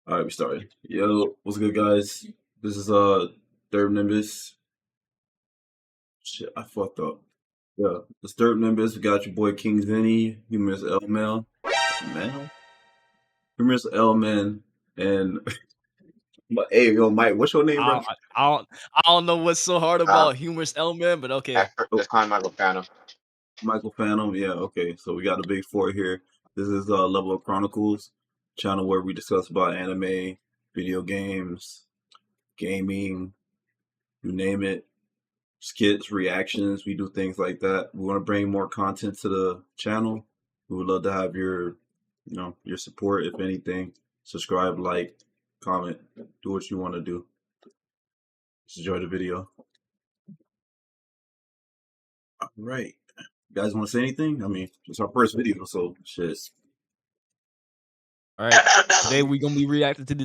All right, we started. Yo, what's good, guys? This is Third Nimbus. Shit, I fucked up. Yeah, it's Third Nimbus. We got your boy King Zenny, Humorous L Man, Humorous L Man, and hey, yo, Mike, what's your name, bro? I don't know what's so hard Um, about humorous element, but okay. Oh, just call Michael Phantom. Michael Phantom. Yeah, okay. So we got a big four here. This is Level of Chronicles, channel where we discuss about anime, video games, gaming, you name it. Skits, reactions. We do things like that. We want to bring more content to the channel. We would love to have your support. If anything, subscribe, like, comment, do what you want to do. Just enjoy the video. All right, you guys want to say anything? I mean, it's our first video, so shit. All right. Today we're gonna be reacting to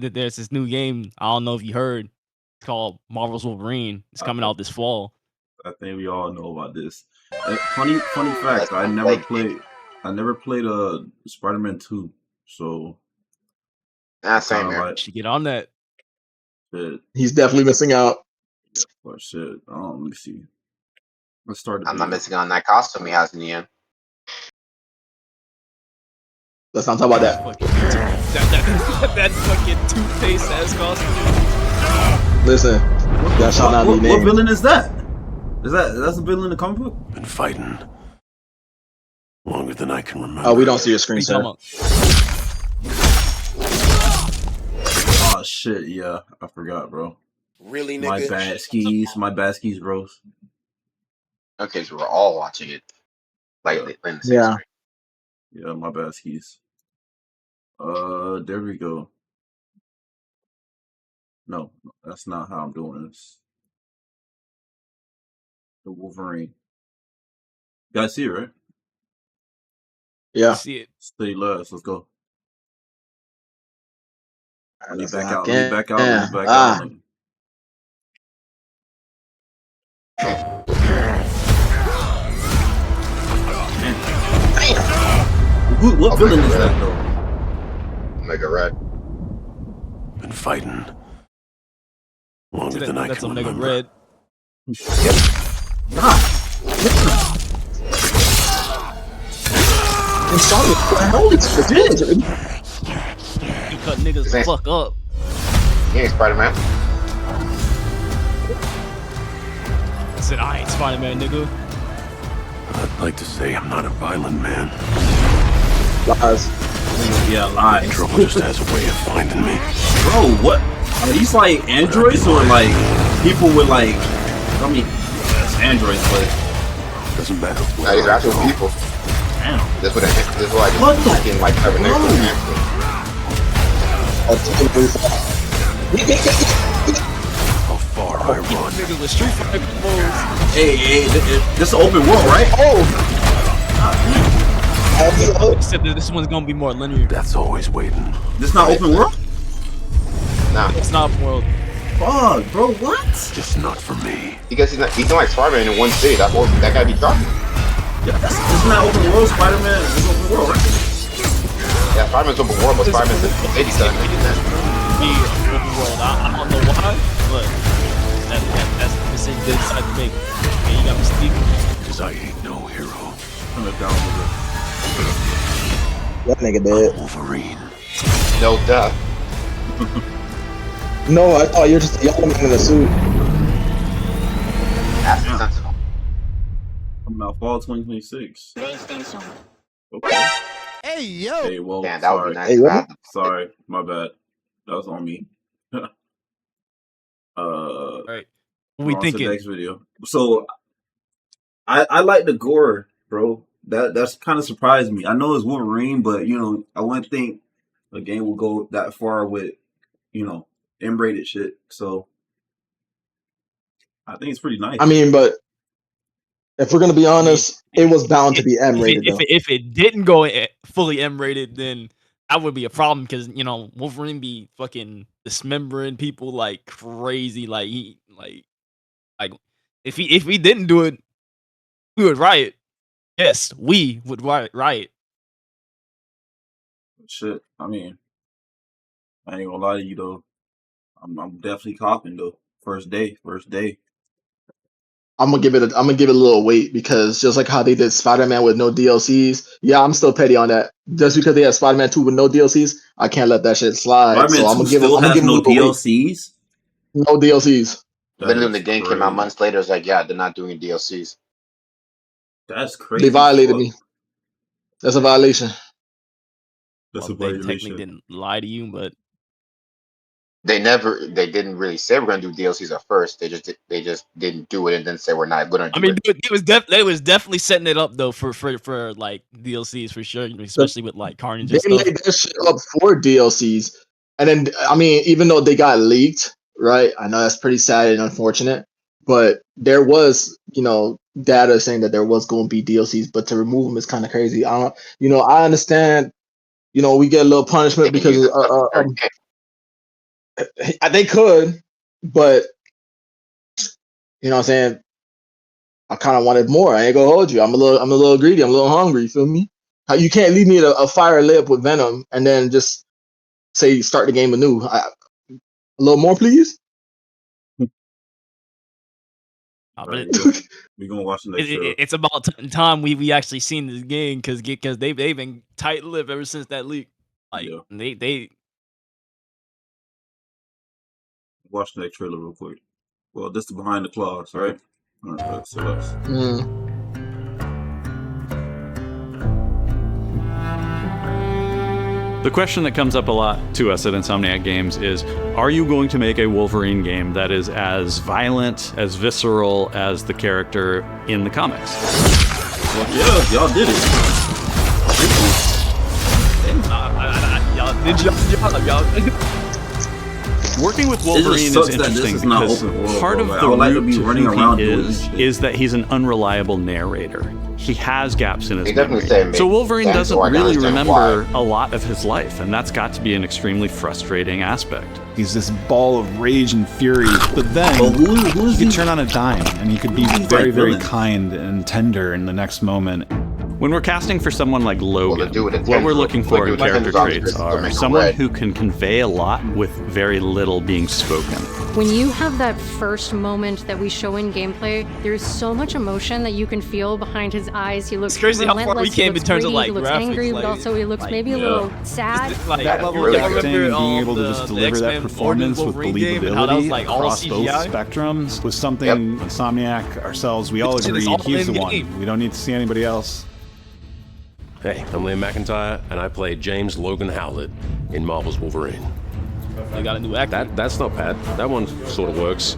there's this new game. I don't know if you heard. It's called Marvel's Wolverine. It's coming I, out this fall. I think we all know about this. Funny fact. That's my like I never played Spider-Man 2, so I kind same of here. like Should get on that. shit. He's definitely missing out. But shit. Let me see. Let's start the I'm not video. missing on that costume he has in the end. Let's not talk about that. That fucking toothpaste ass costume. Listen, that shall not be What named. villain is that? That's a villain in the comic book? Been fighting longer than I can remember. Oh, we don't see your screen, What you sir. talking about? Oh shit, yeah. I forgot, bro. Really, nigga? My bad skis, bros. Okay, so we're all watching it. Like Yeah. in the same Yeah. screen. Yeah, my bad skis. There we go. No, that's not how I'm doing this. The Wolverine. You guys see it, right? Yeah. See it. Stay last. Let's go. Let me Let's back lock out. Let me in. back out. Let me back Ah. out. What villain is that, though? Omega Red. Been fighting longer than I That's can Omega remember. Red. Insomniac. Holy shit. He cut niggas the fuck up. He ain't Spider-Man. I said I ain't Spider-Man, nigga. I'd like to say I'm not a violent man. Lies. Yeah, lies. Trouble just has a way of finding me. Bro, what? Are these like androids or like people with like? I mean, it's androids, but Doesn't matter. Nah, these are actual people. damn. This is what What the fucking like cybernetics. How far I run. Niggas with Street Fighter combos. Hey, this is open world, right? Except that this one's gonna be more linear. Death's always waiting. This not open world? Nah, It's not world. Fuck, bro, what? Just not for me. because he's not like Spider-Man in one city. That gotta be dropped. Yeah, this is not open world. Spider-Man is open world, right? Yeah, Spider-Man's open world, but Spider-Man's in the city side. Be open world. I don't know why, but that's the decision they decided to make. And you got Mystique. Because I ain't no hero. Turn it down a little bit. That nigga dead. Wolverine. No duh. No, I thought you're just a yellow man in a suit. That's the Sentinel. Coming out fall 2026. Okay. Hey yo. Hey, well, Damn, that would sorry. be nice. Hey, to what? have. Sorry, my bad. That was on me. All right. What we're we on to the thinking? next video. So I like the gore, bro. That's kind of surprised me. I know it's Wolverine, but I wouldn't think a game will go that far with M-rated shit. So I think it's pretty nice. I mean, but if we're gonna be honest, it was bound to be M-rated though. If it didn't go fully M-rated, then that would be a problem because Wolverine be fucking dismembering people like crazy. Like if he didn't do it, we would riot. Yes, we would riot. Shit, I mean, I ain't gonna lie to you though. I'm definitely copping though. First day. I'm gonna give it a little weight because just like how they did Spider-Man with no DLCs, yeah, I'm still petty on that. Just because they had Spider-Man 2 with no DLCs, I can't let that shit slide. So Spider-Man 2 still I'm gonna has give him a no little weight. DLCs. No DLCs. That Literally, when is the game came out crazy. months later, it's like, yeah, they're not doing DLCs. That's They crazy. violated Fuck. me. That's a violation. That's Well, a they technically violation. didn't lie to you, but They didn't really say we're gonna do DLCs at first. They just didn't do it and then say we're not gonna I do mean, it. they was definitely setting it up though for like DLCs for sure, especially with like Carnage They and stuff. made that shit up for DLCs. And then, I mean, even though they got leaked, right? I know that's pretty sad and unfortunate, but there was, data saying that there was going to be DLCs, but to remove them is kind of crazy. I understand, we get a little They punishment can use because that stuff in their game. they could, but, you know what I'm saying? I kind of wanted more. I ain't gonna hold you. I'm a little greedy. I'm a little hungry. You feel me? How you can't leave me at a fire layup with Venom and then just say start the game anew. A little more, please. But We gonna watch the next trailer. it's about time we actually seen this game because they've been tight-lipped ever since that leak. Like Yeah. they Watch the next trailer real quick. Well, this is behind the claws, right? All right, so let's. The question that comes up a lot to us at Insomniac Games is, are you going to make a Wolverine game that is as violent, as visceral as the character in the comics? Well, yeah, y'all did it. Working with Wolverine is sucks that this interesting is not because open world, part bro. of Like, the I would like to root be to running who around he doing this shit. is that he's an unreliable narrator. He has gaps in his They definitely memory. say So Wolverine Van doesn't Zorn really understand remember why. a lot of his life, and that's got to be an extremely frustrating aspect. He's this ball of rage and fury, but then But who's he he? could turn on a dime, and he could be Who's he very, like very villain? kind and tender in the next moment. When we're casting for someone like Logan, do it in what we're Tendrils. looking for Like, in do it in character Tendrils, traits they'll are make it someone red. who can convey a lot with very little being spoken. When you have that first moment that we show in gameplay, there's so much emotion that you can feel behind his eyes. He looks It's crazy how far we relentless, came he in looks terms of, greedy, like, he looks graphics, angry, like- but also he looks like, maybe a yeah. little sad. Like, That Level really of good. acting, remember being able to the just deliver that X-Men performance with Wolverine game and how that was, believability like, all across both CGI? spectrums was something Insomniac, ourselves, we all It's agreed all he's the in-game. one. We don't need to see anybody else. Hey, I'm Liam McIntyre, and I play James Logan Howlett in Marvel's Wolverine. They got a new actor. That's not bad. That one sort of works.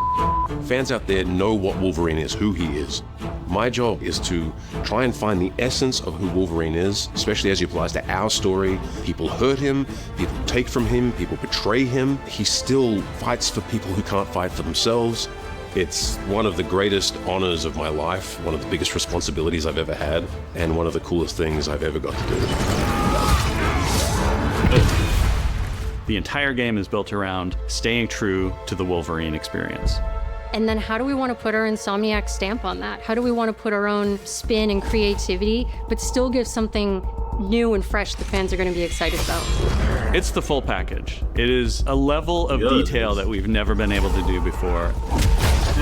Fans out there know what Wolverine is, who he is. My job is to try and find the essence of who Wolverine is, especially as he applies to our story. People hurt him, people take from him, people betray him. He still fights for people who can't fight for themselves. It's one of the greatest honors of my life, one of the biggest responsibilities I've ever had, and one of the coolest things I've ever got to do. The entire game is built around staying true to the Wolverine experience. And then how do we want to put our Insomniac stamp on that? How do we want to put our own spin and creativity, but still give something new and fresh the fans are going to be excited about? It's the full package. It is a level of Yeah, it detail is. that we've never been able to do before.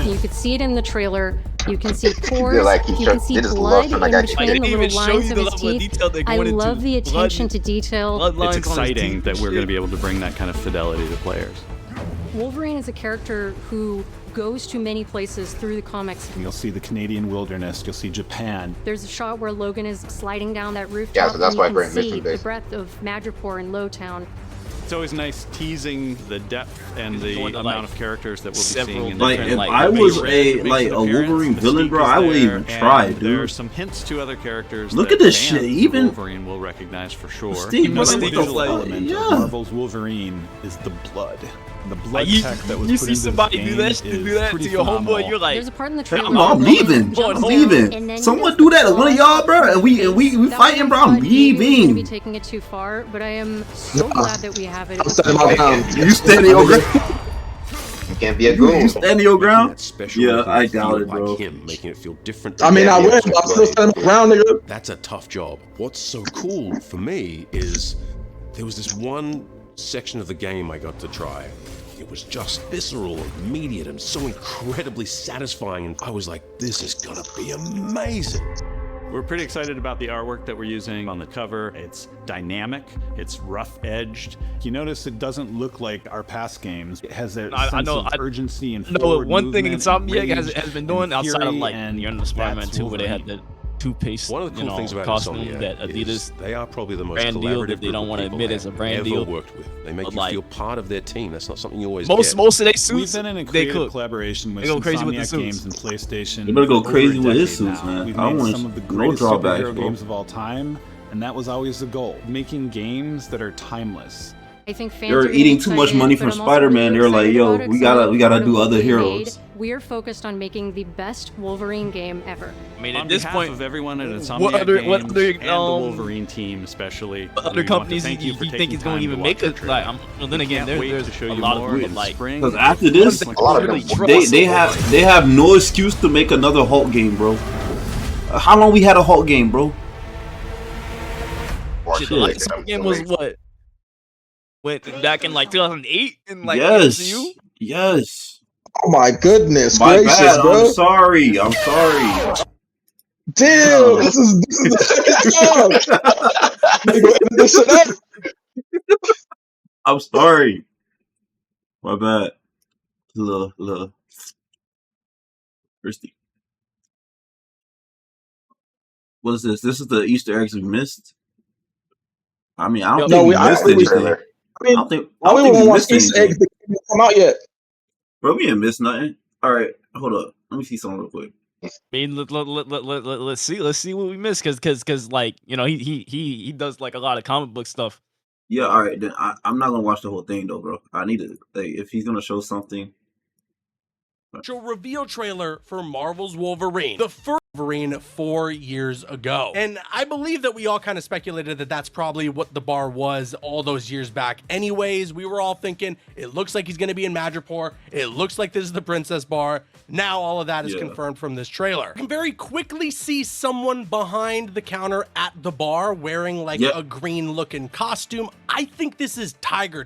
You could see it in the trailer. You can see pores. Feel like he you showed- can see did his blood love for, like, in actually between didn't the even little show lines you of the his level of teeth. detail they're I going love into. the Blood- attention to detail. blood lines It's on his exciting teeth that and we're going to shit. be able to bring that kind of fidelity to players. Wolverine is a character who goes to many places through the comics. You'll see the Canadian wilderness, you'll see Japan. There's a shot where Logan is sliding down that rooftop. Yeah, so that's and why you Brent can see mentioned the this. breadth of Madripoor and Lowtown. It's always nice teasing the depth and the going to, amount like, of characters that we'll be several seeing in Like, different, if like, I was amazing a appearance. Wolverine The villain, mystique bro, is I would there, even try, and dude. There are some hints to other characters. Look that at this fans shit, of even- Wolverine will recognize for sure. Steve, Even though what the the visual fuck? element Of Yeah. Marvel's Wolverine is the blood. The blood You, tech that was you put see into somebody this do game that, is do that pretty to your phenomenal. homeboy, you're like, There's a part in the Hey, trailer. I'm where leaving. Logan I'm jumps leaving. down, and then Someone he do does that. the One of claw y'all, bro. And we That fighting, one bro. I'm thought maybe we were gonna be leaving. taking it too far, but I am so glad that we have it. I'm setting my ground. You standing your ground? You can't be a You goon. standing your Making ground? that special Yeah, weapon I feel doubt it, like bro. him, making it feel different. I mean, I Yeah, wish, yeah, but I'm still standing my ground, nigga. That's a tough job. What's so cool for me is There was this one section of the game I got to try. It was just visceral, immediate, and so incredibly satisfying. And I was like, this is gonna be amazing. We're pretty excited about the artwork that we're using on the cover. It's dynamic, it's rough-edged. You notice it doesn't look like our past games. It has a I sense know, of urgency and No, forward one thing movement Insomniac and has been doing and outside of fury, like and the end of Spider-Man that's 2 where they had Wolverine. the two-piece, One of the cool things about costume Insomniac that Adidas is they are probably the most brand deal collaborative that they group don't of want to people admit I've is a brand ever deal. worked with. They make But you like, feel part of their team. That's not something you always get. Most of their We've suits, been in a they creative cook. collaboration with They go crazy with the Insomniac suits. Games and PlayStation. You better go for crazy over a with his decade suits, now. man. We've I made want some of the no greatest drawbacks, superhero bro. games of all time, and that was always the goal: making games that are timeless. I think fans They're are getting eating too much excited, money but from I'm also Spider-Man. really They're like, excited yo, about it we 'cause I gotta know do part of other what we heroes. made, we are focused on making the best Wolverine game ever. I mean, On at this behalf point, of everyone at Insomniac what other Games and the um, Wolverine team especially, other we want to companies thank you for think taking is going to time even watch make our it? trailer. Like, well, then We again, can't wait there's to show a you lot more of in them, like, spring. Because after this, A lot of them. they have no excuse to make another Hulk game, bro. How long we had a Hulk game, bro? shit, the last game was what? Went back in like 2008 in like Yes, MCU. yes. Oh my goodness My gracious, bad. bro! I'm sorry. I'm sorry. Damn, this is the second time. Nigga, edit this shit up. I'm sorry. My bad. Little thirsty. What is this? This is the Easter eggs we missed. I mean, I don't No, think we I missed think we anything. trailer. I mean, I don't think why we we want to watch missed Easter eggs anything. that haven't come out yet? Bro, we didn't miss nothing. All right, hold up. Let me see something real quick. I mean, let's see what we missed, because like, you know, he does like a lot of comic book stuff. Yeah, all right. Then I'm not gonna watch the whole thing though, bro. I need to. Like, if he's gonna show something. Reveal trailer for Marvel's Wolverine, the first Wolverine 4 years ago. And I believe that we all kind of speculated that that's probably what the bar was all those years back. Anyways, we were all thinking, it looks like he's going to be in Madripoor. It looks like this is the Princess Bar. Now all of that is confirmed from this trailer. You can very quickly see someone behind the counter at the bar wearing like a green looking costume. I think this is Tiger.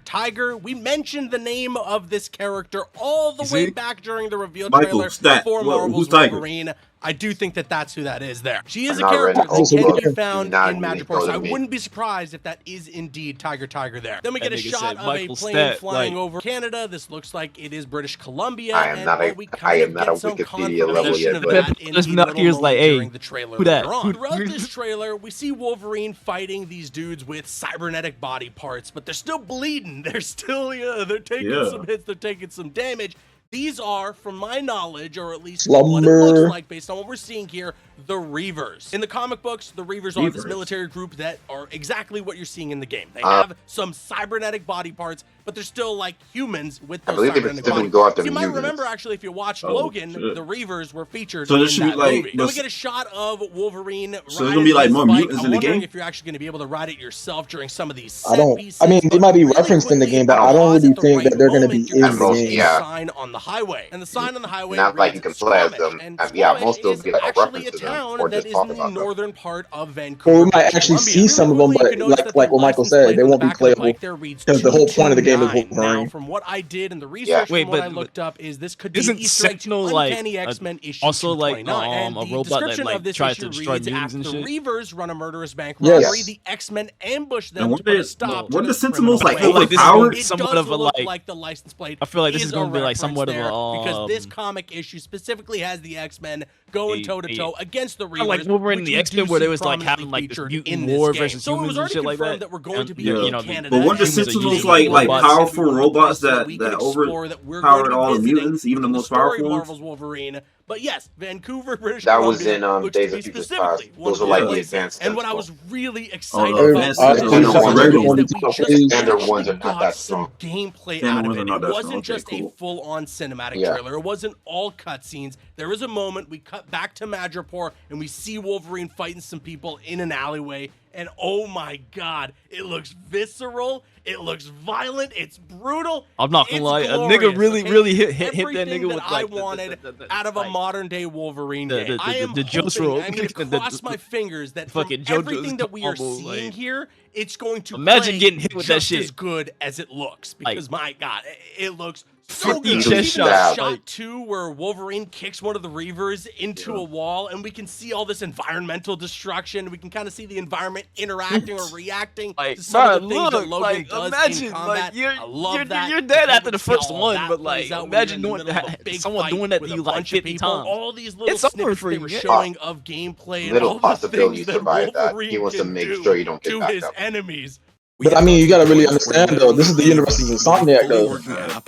We mentioned the name of this character all the way back during the reveal trailer for Marvel's Wolverine. I do think that that's who that is there. She is a character that can be found in Madripoor, so I wouldn't be surprised if that is indeed Tiger there. Then we get a shot of a plane flying over Canada. This looks like it is British Columbia. I am not a Wikipedia level yet, but there's not here's like, hey, who that? Throughout this trailer, we see Wolverine fighting these dudes with cybernetic body parts, but they're still bleeding. They're still, they're taking some hits. They're taking some damage. These are, from my knowledge, or at least what it looks like based on what we're seeing here, the Reavers. In the comic books, the Reavers are this military group that are exactly what you're seeing in the game. They have some cybernetic body parts, but they're still like humans with those cybernetic body parts. You might remember, actually, if you watched Logan, the Reavers were featured in that movie. Then we get a shot of Wolverine so there's gonna be like more mutants in the game? if you're actually going to be able to ride it yourself during some of these I mean, they might be referenced in the game, but I don't really think that they're going to be in the game. Sign on the highway, and the sign on the highway not like you can play as them. Most of those be like a reference to them, or just talk about them. Northern part of Vancouver. Well, we might actually see some of them, but like what Michael said, they won't be playable because the whole point of the game is Wolverine. Now, from what I did in the research, from what I looked up, is this could be isn't Easter egg to Uncanny X-Men issue also like and a the robot that description like of this tries to issue destroy reads, mutants after and the shit? Reavers run a murderous bank robbery, the X-Men ambush them to put a stop to What the this Sentinels like criminal wave. overpowered? It Somewhat does of a look like. like the license plate. I feel like this is is going to be like somewhat of there, a because this comic issue specifically has the X-Men going toe to toe against the Reavers, like Wolverine and the X-Men, where they was like having like the mutant war versus humans and shit like that. That we're going to be you in know, Canada. But weren't the humans are Sentinels usually like robots. powerful robots that overpowered all the mutants, even the most powerful ones? Marvel's Wolverine. But yes, Vancouver, British That was Columbia in looks Days to of be Future specifically Past. one Those of are like the the places. advanced And what I Sentinels. was really excited the about advanced this Sentinels is are regular that ones. we The just standard ones are not got that some strong. gameplay Standard out of ones it. are not It that wasn't strong. just Okay, a cool. full-on cinematic trailer. It wasn't all cutscenes. There was a moment we cut back to Madripoor and we see Wolverine fighting some people in an alleyway. and oh my god, it looks visceral, it looks violent, it's brutal. I'm not gonna it's lie, a glorious, nigga really, okay? really hit that Everything nigga that with I like wanted out of a like, modern day Wolverine game. I am the hoping, Jotaro, I'm going to cross my fingers that from fucking JoJo's everything that we are combo, seeing like, here, it's going to imagine play getting hit with that just shit. as good as it looks. Because my god, it looks so 50 good. chest Even the shots, shot like- two where Wolverine kicks one of the Reavers into a wall, and we can see all this environmental destruction. We can kind of see the environment interacting or reacting like, to some bruh, of the things that look, Logan like, does imagine, in combat. like, I love that. you're I dead can't after wait the to see how first all one, that but plays like, out when you're imagine in the doing middle of a big someone fight doing that with to a you like bunch of 50 people. times. All these little It's over snippets for they you, were yeah. showing of gameplay and Little all the possibility things you that survive that. Wolverine He wants to can make do sure you don't get to back his up. enemies. But I mean, you gotta really understand though. This is the universe of Insomniac though.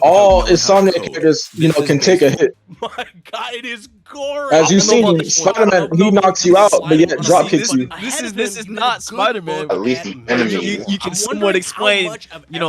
All Insomniac characters, can take a hit. My God, it is gory. As you've seen, Spider-Man, he knocks you out, but yet drop kicks you. This is not Spider-Man. At least the enemy. You can somewhat explain,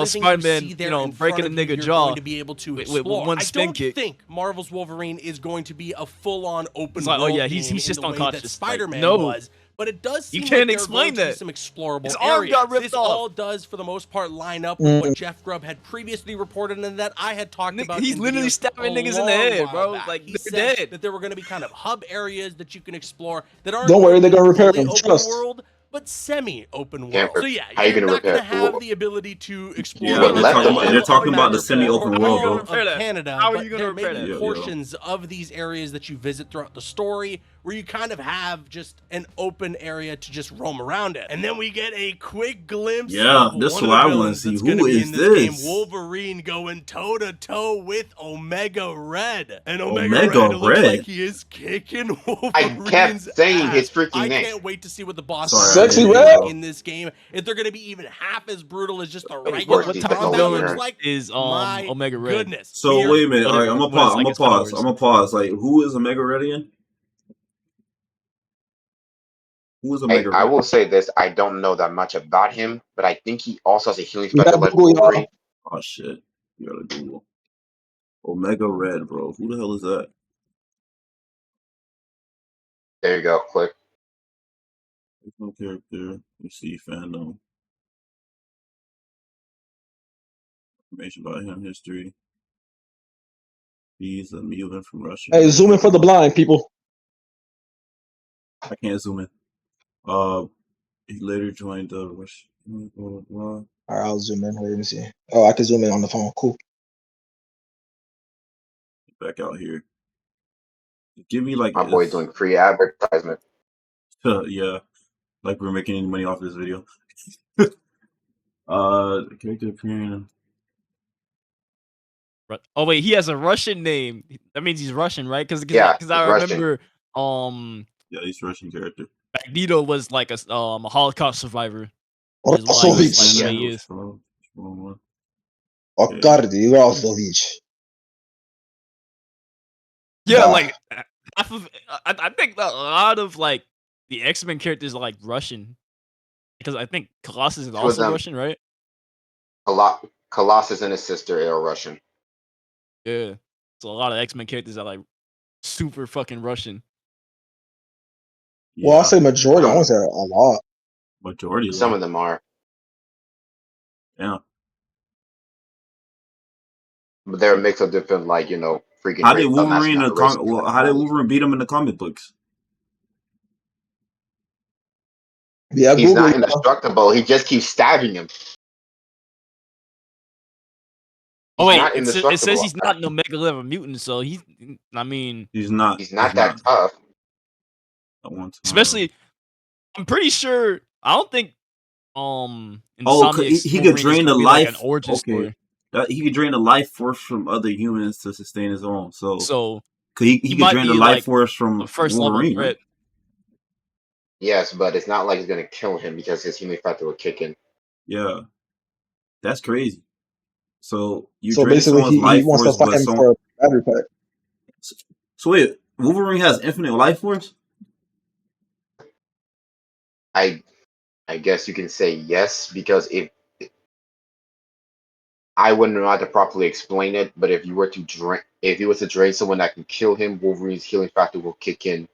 Spider-Man, breaking a nigga jaw to be able to with explore. one spin I don't kick. think Marvel's Wolverine is going to be a full-on open It's like, oh world yeah, game he's just in the way unconscious. that Spider-Man Like, no. was. But it does seem You can't like explain there are going that. to be some explorable His arm areas. got ripped This off. all does, for the most part, line up with what Jeff Grubb had previously reported and that I had talked about. He's in literally videos stabbing a niggas in the long head, while bro. back. Like, He they're said dead. that there were going to be kind of hub areas that you can explore that aren't Don't worry, going they're to gonna repair fully them. open Trust. world, but semi-open Can't world. So yeah, how you you're gonna not going to repair- have the ability to explore. Yeah, They left them they're talking about the semi-open world, all bro. of Repair that. Canada, How are but you gonna there may repair be that? portions of these areas that you visit throughout the story where you kind of have just an open area to just roam around it. And then we get a quick glimpse of this one is of what the I wanna villains see. that's Who going to be is in this game. this? Wolverine going toe-to-toe with Omega Red. And Omega, Omega Red looks Red? like he is kicking Wolverine's I kept saying ass. his freaking I name. can't wait to see what the boss Sorry, Sexy I didn't Red? know. in this game. If they're going to be even half as brutal as just the Wait, regular what type type of of combat villain villain looks like, is my Omega Red? goodness. So We are- wait a minute. All right, I'm What gonna is, pause. like, I'm gonna his Star pause. Wars? I'm gonna pause. Like, who is Omega Red again? Who is Hey, Omega I Red? will say this: I don't know that much about him, but I think he also has a healing You factor gotta like Google, y'all. Wolverine. Oh shit! You gotta Google Omega Red, bro. Who the hell is that? There you go. Click. There's no character. You see fandom. Information about him, history. He's a mutant from Russia. Hey, zoom in for the blind people. I can't zoom in. He later joined the Russian. Blah, blah, blah. All right, I'll zoom in. Wait, let me see. Oh, I can zoom in on the phone. Cool. Back out here. Give me like My boy doing free advertisement. yeah, like we're making any money off this video. Character appearing. Oh wait, he has a Russian name. That means he's Russian, right? Because Yeah, I he's Russian. remember Yeah, he's Russian character. Magneto was like a Holocaust survivor. Or Is why he's Osovich. like the way he is. Okardi Osovich. Yeah, Wow. like half of I think a lot of like the X-Men characters are like Russian. Because I think Colossus is of also them. Russian, right? Colossus and his sister are Russian. Yeah. So a lot of X-Men characters are like super fucking Russian. Well, I'll say majority. I won't say a lot. Majority. Some of them are, Yeah. but they're a mix of different, like freaking. How did race- Wolverine? not races, How did Wolverine beat him in the comic books? Yeah, He's Google. not indestructible. He just keeps stabbing him. Oh wait, not it says indestructible. he's not an Omega level mutant, so he's. I mean, He's not. He's not that tough. At one time. especially, I'm pretty sure. I don't think. Oh, Insomniac's he Wolverine could is drain gonna the be like life. an origin story. He could drain the life force from other humans to sustain his own. So he could might drain the be, life like, force from the first level Wolverine, threat. right? Yes, but it's not like he's gonna kill him because his healing factor will kick in. Yeah, that's crazy. So you So drain basically, someone's he life wants to force, fight but him some. for a battery pack. So wait, Wolverine has infinite life force? I guess you can say yes, because if I wouldn't know how to properly explain it, but if he was to drain someone that can kill him, Wolverine's healing factor will kick in.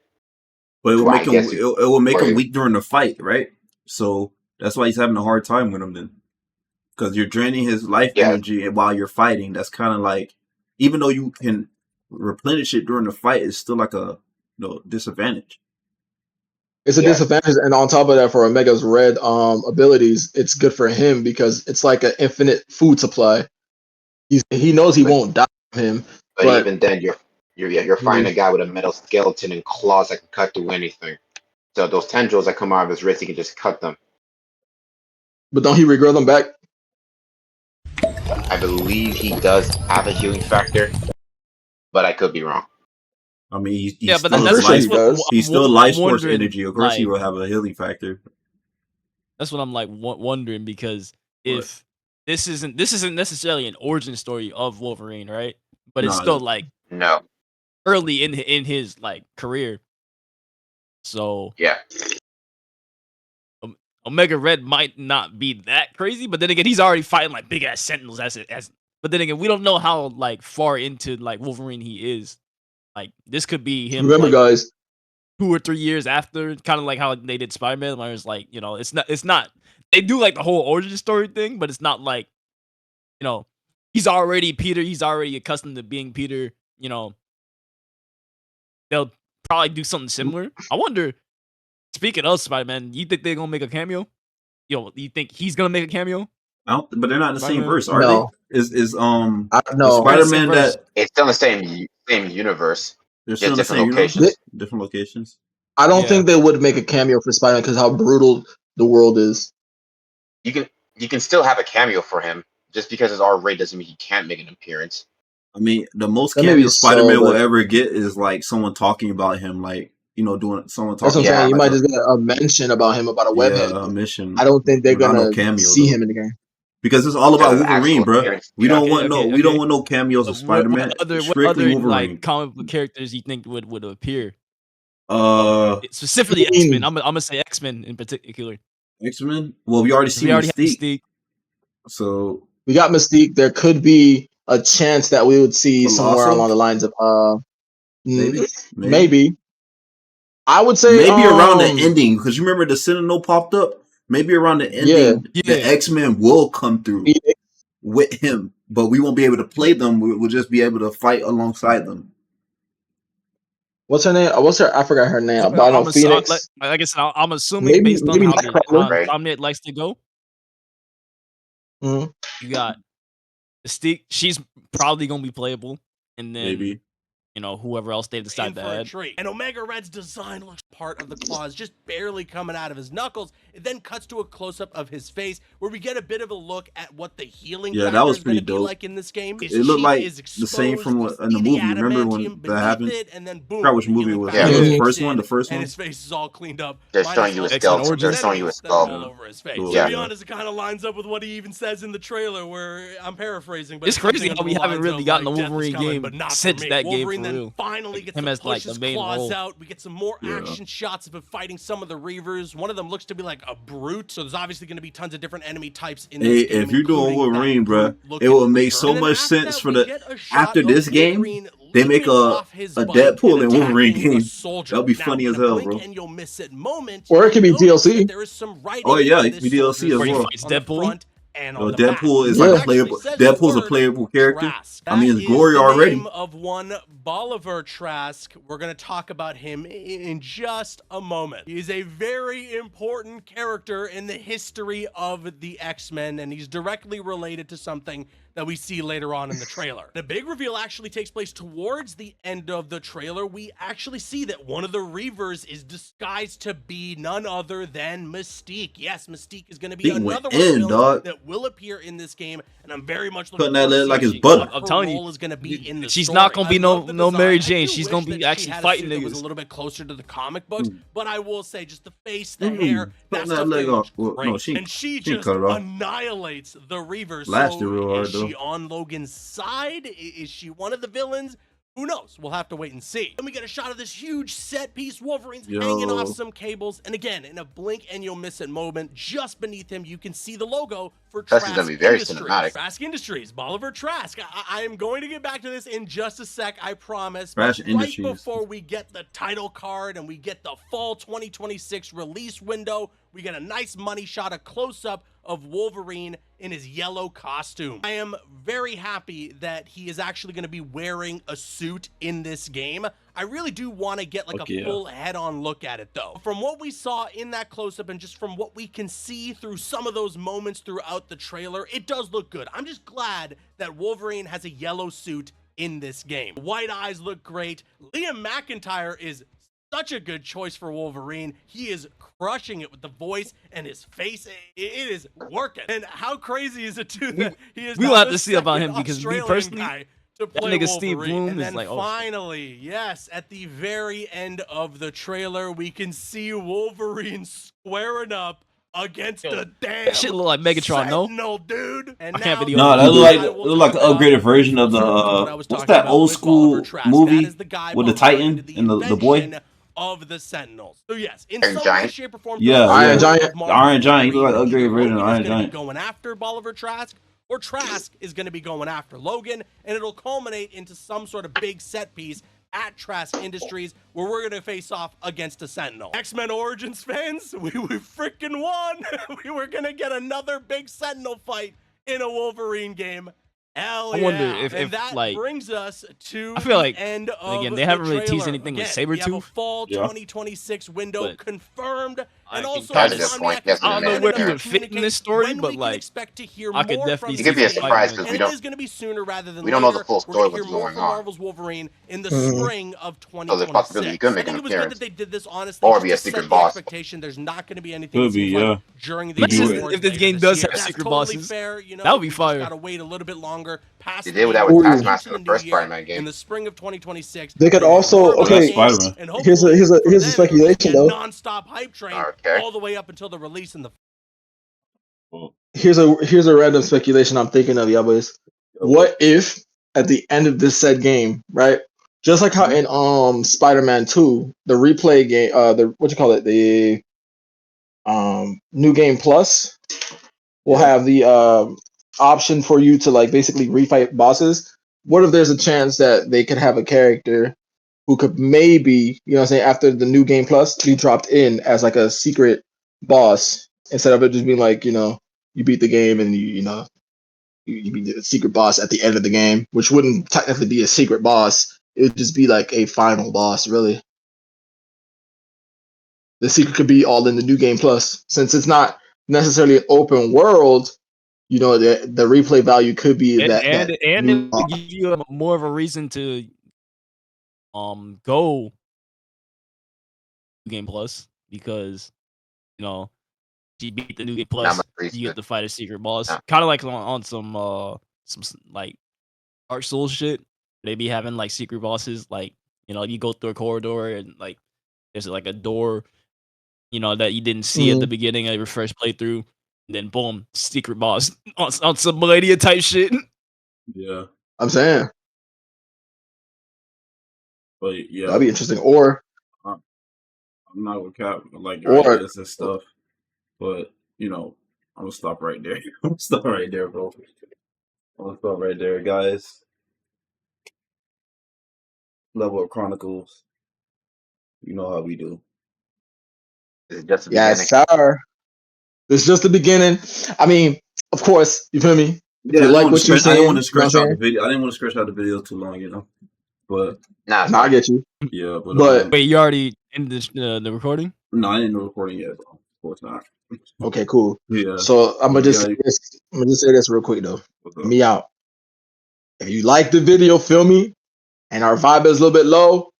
But it will Well, make I him. guess It will make or him if- weak during the fight, right? So that's why he's having a hard time with him then. Because you're draining his life energy while you're fighting. That's kind of like, even though you can replenish it during the fight, it's still like a disadvantage. It's a disadvantage, and on top of that, for Omega's red abilities, it's good for him because it's like an infinite food supply. He knows he won't die from him, but even then, you're fighting a guy with a metal skeleton and claws that can cut through anything. So those tendrils that come out of his wrist, he can just cut them. But don't he regrow them back? I believe he does have a healing factor, but I could be wrong. I mean, he's but still he's still life force energy. Of course, he will have a healing factor. That's what I'm like wondering, because if this isn't necessarily an origin story of Wolverine, right? But it's still like early in his like career. So yeah, Omega Red might not be that crazy, but then again, he's already fighting like big ass Sentinels as. But then again, we don't know how like far into like Wolverine he is. Like this could be him. Remember, guys, 2 or 3 years after, kind of like how they did Spider-Man, where it's like, it's not. They do like the whole origin story thing, but it's not like, he's already Peter. He's already accustomed to being Peter. They'll probably do something similar. I wonder. Speaking of Spider-Man, you think they're gonna make a cameo? You think he's gonna make a cameo? But they're not in the same verse, are they? Is no Spider-Man that it's still the same universe. They're still in the same locations. Different locations. I don't think they would make a cameo for Spider-Man because how brutal the world is. You can still have a cameo for him. Just because it's R-rated doesn't mean he can't make an appearance. I mean, the most cameo Spider-Man will ever get is like someone talking about him, like doing someone talking. That's what I'm saying. You might just get a mention about him, about a webhead. A mission. I don't think they're gonna see him in the game. Because it's all about Wolverine, bro. We don't want no cameos of Spider-Man. What other like comic book characters you think would appear? Specifically X-Men. I'm gonna say X-Men in particular. X-Men. Well, we already see Mystique. So we got Mystique. There could be a chance that we would see somewhere along the lines of maybe. I would say maybe around the ending, because you remember the Sentinel popped up. Maybe around the ending, the X-Men will come through with him, but we won't be able to play them. We'll just be able to fight alongside them. What's her name? I forgot her name. But I know Phoenix. Like I said, I'm assuming based on how Insomniac likes to go. Mm-hmm. You got Mystique. She's probably gonna be playable, and then maybe whoever else they decide to add. And Omega Red's design looks part of the claws just barely coming out of his knuckles. It then cuts to a close-up of his face where we get a bit of a look at what the healing that was pretty dope. Like in this game. It looked like the same from in the movie. Remember when that happened? And then boom, I forgot which movie it was. The first one. And his face is all cleaned up. They're showing you a skull. They're showing you a skull all over his face. To be honest, it kind of lines up with what he even says in the trailer, where I'm paraphrasing. But it's crazy how we haven't really gotten a Wolverine game since that game for real. Finally gets him as like the main claws role. Out. We get some more action shots of him fighting some of the Reavers. One of them looks to be like a brute, so there's obviously going to be tons of different enemy types in this game. If you're doing Wolverine, bro, it will make so much sense for after this game. They make a Deadpool and Wolverine game. That'll be funny as hell, bro. And you'll miss it moment. Or it could be DLC. There is some oh yeah, it could be DLC as well. Deadpool. Deadpool is like a playable. Deadpool's a playable character. I mean, it's Glory already. Name of one Bolivar Trask. We're going to talk about him in just a moment. He is a very important character in the history of the X-Men, and he's directly related to something that we see later on in the trailer. The big reveal actually takes place towards the end of the trailer. We actually see that one of the Reavers is disguised to be none other than Mystique. Yes, Mystique is going to be another one that will appear in this game, and I'm very much looking forward to like his butter. I'm telling you, she's not going to be no Mary Jane. She's going to be actually fighting niggas. It was a little bit closer to the comic books, but I will say just the face, the hair, that stuff looks great. And she just annihilates the Reavers. Blasted real hard, though. Is she on Logan's side? Is she one of the villains? Who knows? We'll have to wait and see. Then we get a shot of this huge set piece. Wolverine's hanging off some cables. And again, in a blink and you'll miss it moment, just beneath him, you can see the logo for Trask This is going to be very Industries. cinematic. Trask Industries, Bolivar Trask. I am going to get back to this in just a sec, I promise. Trask But Industries. right before we get the title card and we get the fall 2026 release window, we get a nice money shot, a close-up of Wolverine in his yellow costume. I am very happy that he is actually going to be wearing a suit in this game. I really do want to get like a full head-on look at it though. From what we saw in that close-up and just from what we can see through some of those moments throughout the trailer, it does look good. I'm just glad that Wolverine has a yellow suit in this game. White eyes look great. Liam McIntyre is such a good choice for Wolverine. He is crushing it with the voice and his face. It is working. And how crazy is it too that he is? We will have to see about him because me personally, to play that nigga Wolverine. Steve Bloom and is then like, oh, finally, yes, at the very end of the trailer, we can see Wolverine squaring up against the damn that shit look like Megatron, no? Sentinel, dude. And I can't now, video No, that this. look like an upgraded version of the what's that old school movie with the Titan and the boy? Of the Sentinels. So yes, in Iron some way, Giant? shape, or form, Yeah, Iron Giant. The Iron Giant. He look like an upgraded either version of Logan Iron is gonna be Giant. going after Bolivar Trask, or Trask is going to be going after Logan, and it'll culminate into some sort of big set piece at Trask Industries where we're going to face off against a Sentinel. X-Men Origins fans, we freaking won. We were going to get another big Sentinel fight in a Wolverine game. Hell I wonder yeah. if And that like, brings us to I feel like, the end of again, they haven't the really teased trailer. anything with Again, we have a Sabretooth. fall 2026 window But confirmed, and also At this point, Insomniac is I I don't know Man, where they're- he would fit in this story, when but we can like, expect to hear I could more definitely from It could be a this game, surprise because and we it don't is going to be sooner rather than we don't know later. the full We're story gonna what's hear more going from on. Marvel's Wolverine in the Mhm. spring of So there's a possibility he 2026. could I make think an it was good appearance. that they did this honestly. Or just be a to secret set boss. the expectation. There's not going to be anything. Could it be, seems like, yeah. during the Imagine do it. awards if this later game does year. have That's secret totally bosses. fair, you know, That would be we just fire. gotta wait a little bit longer past They the did that game with Ooh. Taskmaster into in the the first new year Spider-Man game. in the spring of 2026. They could We're gonna also- get more Oh, about that's okay, games, Spider-Man. and here's a hopefully here's a from here's a then, it'll just speculation be a though. non-stop hype train Okay. all the way up until the release in the Here's a random speculation I'm thinking of, y'all boys. What if at the end of this said game, right? Just like how in Spider-Man 2, the replay game, the what you call it, the New Game Plus will have the option for you to like basically refight bosses. What if there's a chance that they could have a character who could maybe, you know what I'm saying, after the New Game Plus be dropped in as like a secret boss instead of it just being like, you know, you beat the game and you beat the secret boss at the end of the game, which wouldn't technically be a secret boss. It would just be like a final boss, really. The secret could be all in the New Game Plus. Since it's not necessarily an open world, you know, the replay value could be and that it new would give you more of a reason to go Game Plus because you know you beat the New Game Plus, much reason. you get to fight a secret boss, Yeah. kind of like on some like Dark Souls shit. They be having like secret bosses, like you know you go through a corridor and like there's like a door, you know that you didn't see at the beginning of your first playthrough. And then boom, secret boss on some Millennia type shit. Yeah, I'm saying but yeah, that'd be interesting. Or I'm not gonna cap like Or- ideas and stuff, but you know, I'm gonna stop right there. I'm gonna stop right there, bro. I'm gonna stop right there, guys. Level of Chronicles. You know how we do. This is just the yes, beginning. sir. This is just the beginning. I mean, of course, you feel me? If Yeah, you I like what you're I saying, didn't want to you know what stretch I'm out the saying? video. I didn't want to stretch out the video too long, you know. But Nah, it's No, I fine. get you. yeah, But- Wait, you already ended the recording? no, I didn't record it yet, bro. Of course not. Okay, cool. Yeah. So I'm gonna just Yeah. say this. I'm gonna just say this real quick though. What's up? Hear me out. If you like the video, feel me, and our vibe is a little bit low,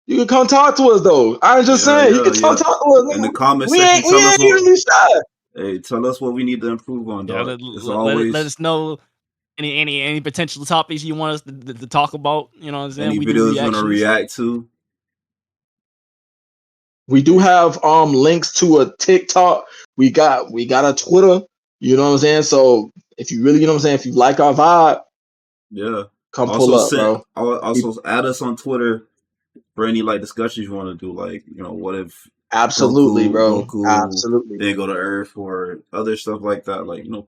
you can come talk to us though. I'm just Yeah, saying, you yeah, can come yeah. talk to us. In the nigga. comment We section, ain't tell us what. really shy. Hey, tell us what we need to improve on, Yeah, dog. It's let always us know any potential topics you want us to talk about. You know what I'm saying? any We do videos you want to reactions. react to. We do have links to a TikTok. We got a Twitter. You know what I'm saying? So if you really, you know what I'm saying, if you like our vibe, Yeah. Come pull up, bro. Also, add us on Twitter for any like discussions you want to do. Like, you know, what if Absolutely, bro. Goku Absolutely. didn't go to Earth or other stuff like that. Like, you know,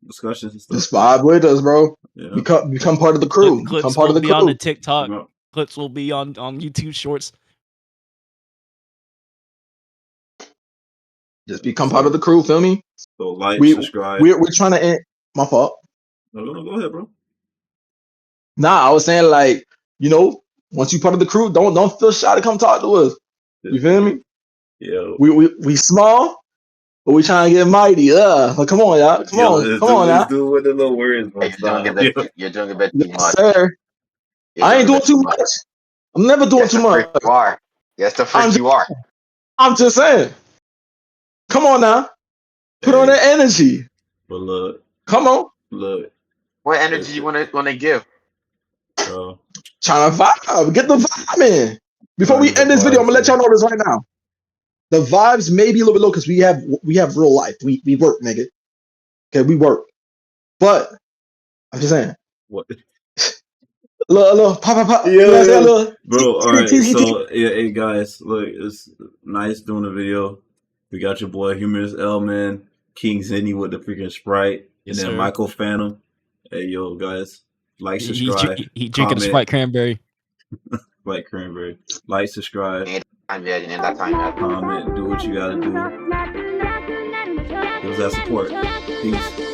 discussions and stuff. Just vibe with us, bro. Yeah. Become part of the crew. Become part of the crew. Clips will be on the TikTok. Yeah. Clips will be on YouTube Shorts. Just become part of the crew. Feel me? So like, subscribe. We're trying to end. My fault. No, go ahead, bro. Nah, I was saying like, you know, once you part of the crew, don't feel shy to come talk to us. You feel me? Yeah. We small, but we trying to get mighty. Come on, y'all. Come on, now. Do with the little words, you're doing a bit too much. Sir. I ain't doing too much. I'm never doing too much. You are. Yes, the freak you are. I'm just saying. Come on now. Put on that energy. But look. Come on. Look. What energy you want to give? Trying to vibe. Get the vibe in. Before we end this video, I'm gonna let y'all know this right now. The vibes may be a little bit low because we have real life. We work, nigga. Okay, we work. But I'm just saying. What? Look, pop. Yeah, bro. All right. So hey guys, look, it's nice doing the video. We got your boy Humorous L Man, King Zinni with the freaking Sprite, and then Michael Phantom. Hey yo, guys, like, subscribe. He drinking a Sprite cranberry. Sprite cranberry. Like, subscribe. Comment. Do what you gotta do. Give us that support. Peace.